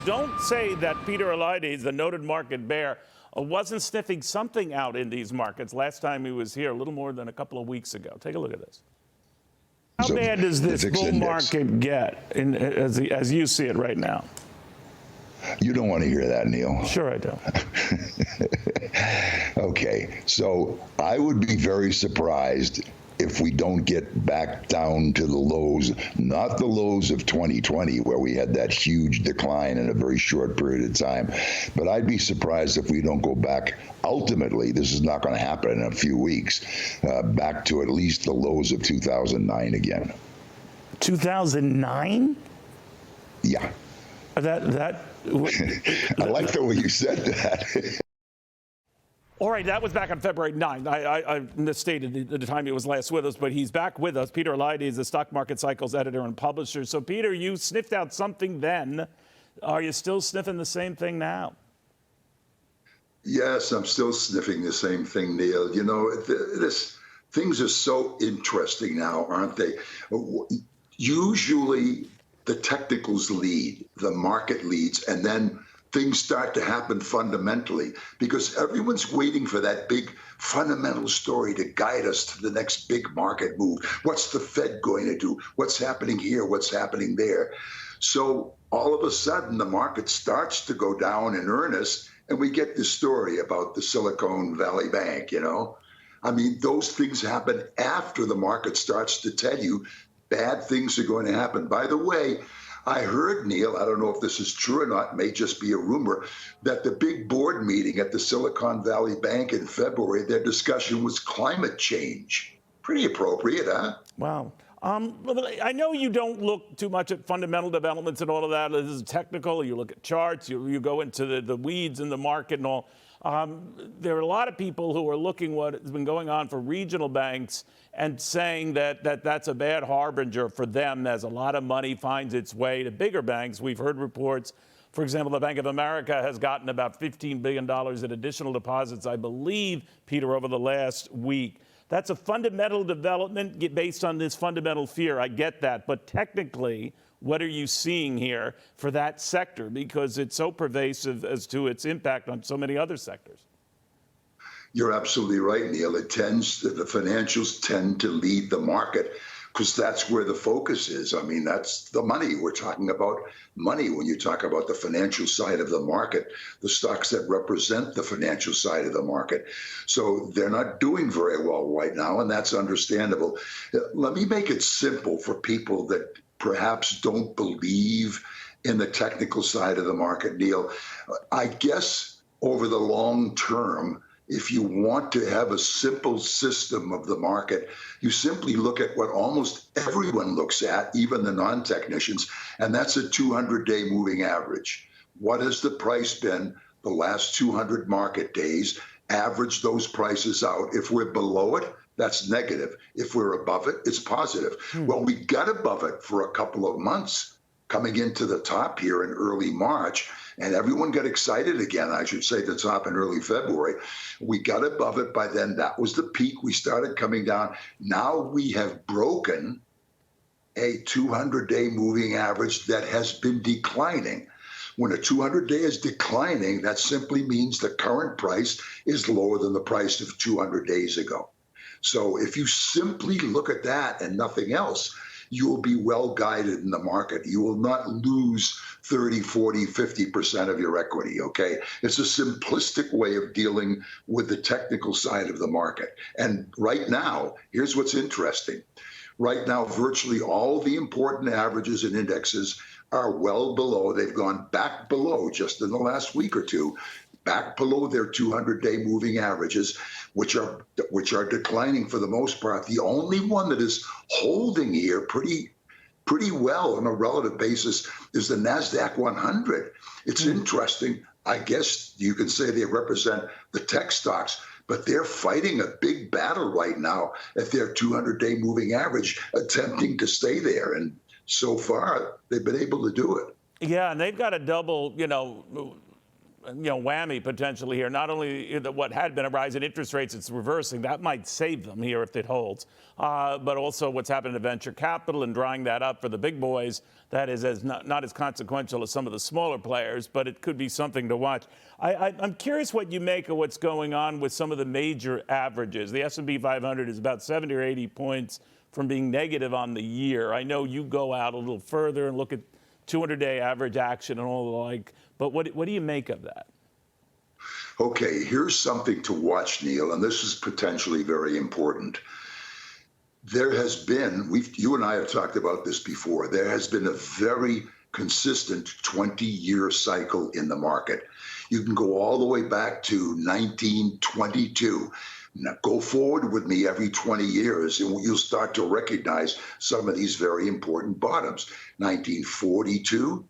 Don't say that Peter Eliades, the noted market bear, wasn't sniffing something out in these markets last time he was here, a little more than a couple of weeks ago. Take a look at this. How bad does this bull market get as you see it right now? You don't want to hear that, Neil. Sure I do. Okay, so I would be very surprised if we don't get back down to the lows, not the lows of 2020, where we had that huge decline in a very short period of time, but I'd be surprised if we don't go back, ultimately, this is not going to happen in a few weeks, back to at least the lows of 2009 again. 2009? Yeah. I like the way you said that. All right, that was back on February 9th. I misstated the time he was last with us, but he's back with us. Peter Eliades, the Stockmarket Cycles editor and publisher. So, Peter, you sniffed out something then. Are you still sniffing the same thing now? Yes, I'm still sniffing the same thing, Neil. You know, things are so interesting now, aren't they? Usually the technicals lead, the market leads, and then things start to happen fundamentally because everyone's waiting for that big fundamental story to guide us to the next big market move. What's the Fed going to do? What's happening here? What's happening there? So all of a sudden, the market starts to go down in earnest, and we get this story about the Silicon Valley Bank, you know? I mean, those things happen after the market starts to tell you bad things are going to happen. By the way, I heard, Neil, I don't know if this is true or not, may just be a rumor, that the big board meeting at the Silicon Valley Bank in February, their discussion was climate change. Pretty appropriate, huh? Wow. I know you don't look too much at fundamental developments and all of that. This is technical. You look at charts. You go into the weeds in the market and all. There are a lot of people who are looking what has been going on for regional banks and saying that that's a bad harbinger for them as a lot of money finds its way to bigger banks. We've heard reports, for example, the Bank of America has gotten about $15 billion in additional deposits, I believe, Peter, over the last week. That's a fundamental development based on this fundamental fear. I get that. But technically, what are you seeing here for that sector? Because it's so pervasive as to its impact on so many other sectors. You're absolutely right, Neil. The financials tend to lead the market because that's where the focus is. I mean, that's the money. We're talking about money when you talk about the financial side of the market, the stocks that represent the financial side of the market. So they're not doing very well right now, and that's understandable. Let me make it simple for people that perhaps don't believe in the technical side of the market, Neil. I guess over the long term, if you want to have a simple system of the market, you simply look at what almost everyone looks at, even the non-technicians, and that's a 200-day moving average. What has the price been the last 200 market days? Average those prices out. If we're below it, that's negative. If we're above it, it's positive. Well, we got above it for a couple of months coming into the top here in early March, and everyone got excited again, I should say, the top in early February. We got above it by then. That was the peak. We started coming down. Now we have broken a 200-day moving average that has been declining. When a 200-day is declining, that simply means the current price is lower than the price of 200 days ago. So if you simply look at that and nothing else, you will be well guided in the market. You will not lose 30, 40, 50% of your equity, okay? It's a simplistic way of dealing with the technical side of the market. And right now, here's what's interesting. Right now, virtually all the important averages and indexes are well below. They've gone back below just in the last week or two, back below their 200-day moving averages, which are declining for the most part. The only one that is holding here pretty well on a relative basis is the NASDAQ 100. It's interesting. I guess you can say they represent the tech stocks, but they're fighting a big battle right now at their 200-day moving average, attempting to stay there. And so far, they've been able to do it. Yeah, and they've got a double, whammy potentially here. Not only what had been a rise in interest rates, it's reversing. That might save them here if it holds. But also what's happened to venture capital and drying that up for the big boys. That is not as consequential as some of the smaller players, but it could be something to watch. I'm curious what you make of what's going on with some of the major averages. The S&P 500 is about 70 or 80 points from being negative on the year. I know you go out a little further and look at 200-day average action and all the like, but what do you make of that? Okay, here's something to watch, Neil, and this is potentially very important. There has been, you and I have talked about this before, there has been a very consistent 20-year cycle in the market. You can go all the way back to 1922. Now, go forward with me every 20 years, and you'll start to recognize some of these very important bottoms. 1942,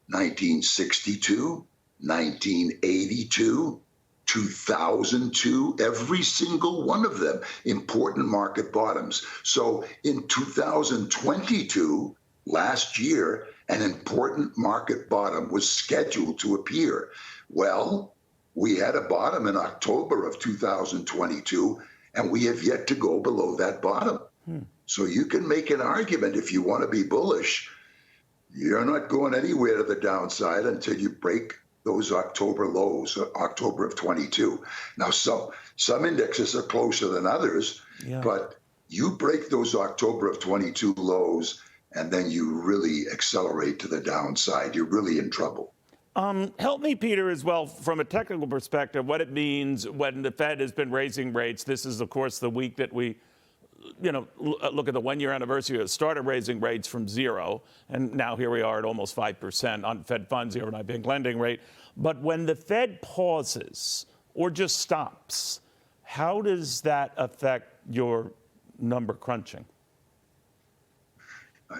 1962, 1982, 2002, every single one of them important market bottoms. So in 2022, last year, an important market bottom was scheduled to appear. Well, we had a bottom in October of 2022, and we have yet to go below that bottom. So you can make an argument if you want to be bullish. You're not going anywhere to the downside until you break those October lows, October of 22. Now, some indexes are closer than others, but you break those October of 22 lows, and then you really accelerate to the downside. You're really in trouble. Help me, Peter, as well, from a technical perspective, what it means when the Fed has been raising rates. This is, of course, the week that we look at the one-year anniversary of started raising rates from 0, and now here we are at almost 5% on Fed funds, the overnight bank lending rate. But when the Fed pauses or just stops, how does that affect your number crunching?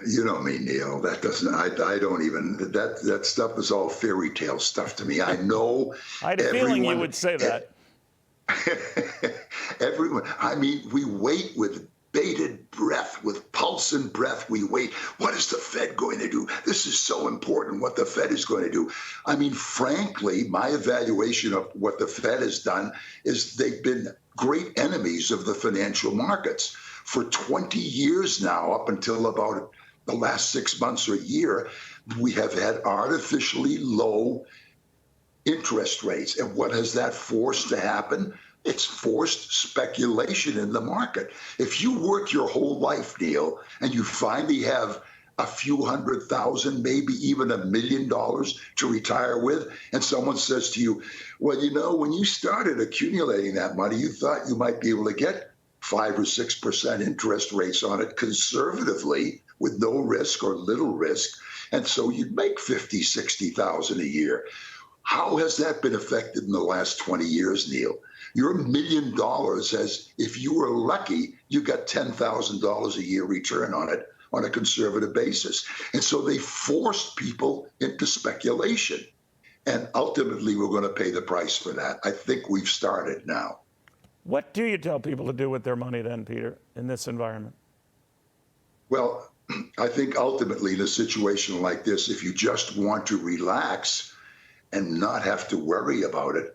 You know me, Neil. That doesn't. I don't even. That stuff is all fairy tale stuff to me. I know. I had a feeling you would say that. Everyone. I mean, we wait with bated breath, with pulse and breath. We wait. What is the Fed going to do? This is so important. What the Fed is going to do. I mean, frankly, my evaluation of what the Fed has done is they've been great enemies of the financial markets for 20 years now, up until about the last 6 months or a year. We have had artificially low interest rates. And what has that forced to happen? It's forced speculation in the market. If you work your whole life, Neil, and you finally have a few $100,000, maybe even $1 million to retire with, and someone says to you, well, you know, when you started accumulating that money, you thought you might be able to get 5 or 6% interest rates on it conservatively with no risk or little risk. And so you'd make 50, 60,000 a year. How has that been affected in the last 20 years, Neil? Your $1 million has, if you were lucky, you got $10,000 a year return on it on a conservative basis. And so they forced people into speculation. And ultimately, we're going to pay the price for that. I think we've started now. What do you tell people to do with their money then, Peter, in this environment? Well, I think ultimately in a situation like this, if you just want to relax and not have to worry about it,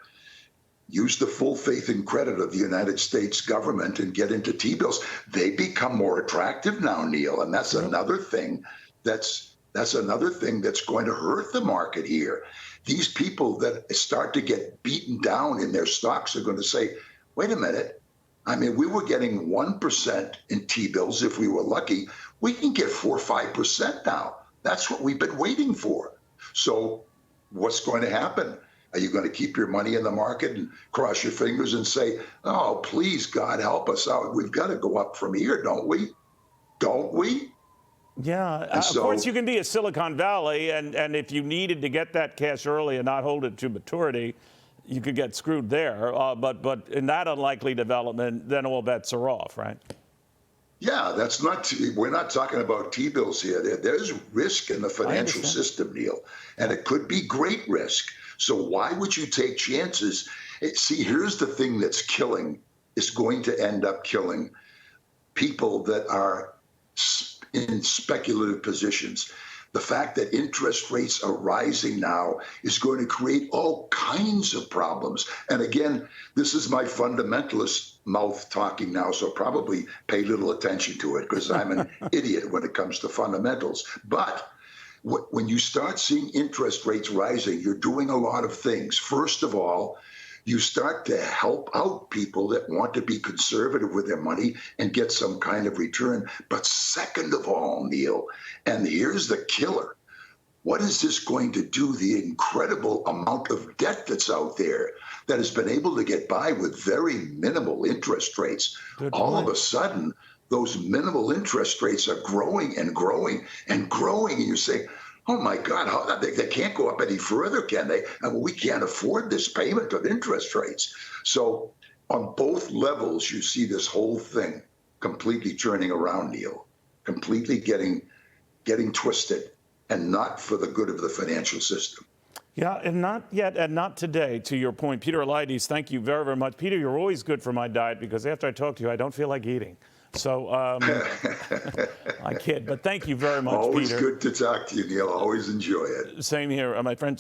use the full faith and credit of the United States government and get into T-bills. They become more attractive now, Neil, and that's another thing that's another thing that's going to hurt the market here. These people that start to get beaten down in their stocks are going to say, wait a minute. I mean, we were getting 1% in T-bills if we were lucky. We can get 4 or 5% now. That's what we've been waiting for. So what's going to happen? Are you going to keep your money in the market and cross your fingers and say, oh, please, God, help us out? We've got to go up from here, don't we? Don't we? Yeah, of course you can be a Silicon Valley, and if you needed to get that cash early and not hold it to maturity, you could get screwed there. But in that unlikely development, then all bets are off, right? Yeah, that's not. We're not talking about T-bills here. There's risk in the financial system, Neil, and it could be great risk. So why would you take chances? See, here's the thing that's killing, is going to end up killing people that are in speculative positions. The fact that interest rates are rising now is going to create all kinds of problems. And again, this is my fundamentalist mouth talking now, so probably pay little attention to it because I'm an idiot when it comes to fundamentals. But when you start seeing interest rates rising, you're doing a lot of things. First of all, you start to help out people that want to be conservative with their money and get some kind of return. But second of all, Neil, and here's the killer, what is this going to do? The incredible amount of debt that's out there that has been able to get by with very minimal interest rates. All of a sudden, those minimal interest rates are growing and growing and growing. And you say, oh my God, they can't go up any further, can they? And we can't afford this payment of interest rates. So on both levels, you see this whole thing completely turning around, Neil, completely getting twisted, and not for the good of the financial system. Yeah, and not yet, and not today, to your point. Peter Eliades, thank you very, very much. Peter, you're always good for my diet because after I talk to you, I don't feel like eating. So I kid, but thank you very much, Always Peter. good to talk to you, Neil. Always enjoy it. Same here, my friend.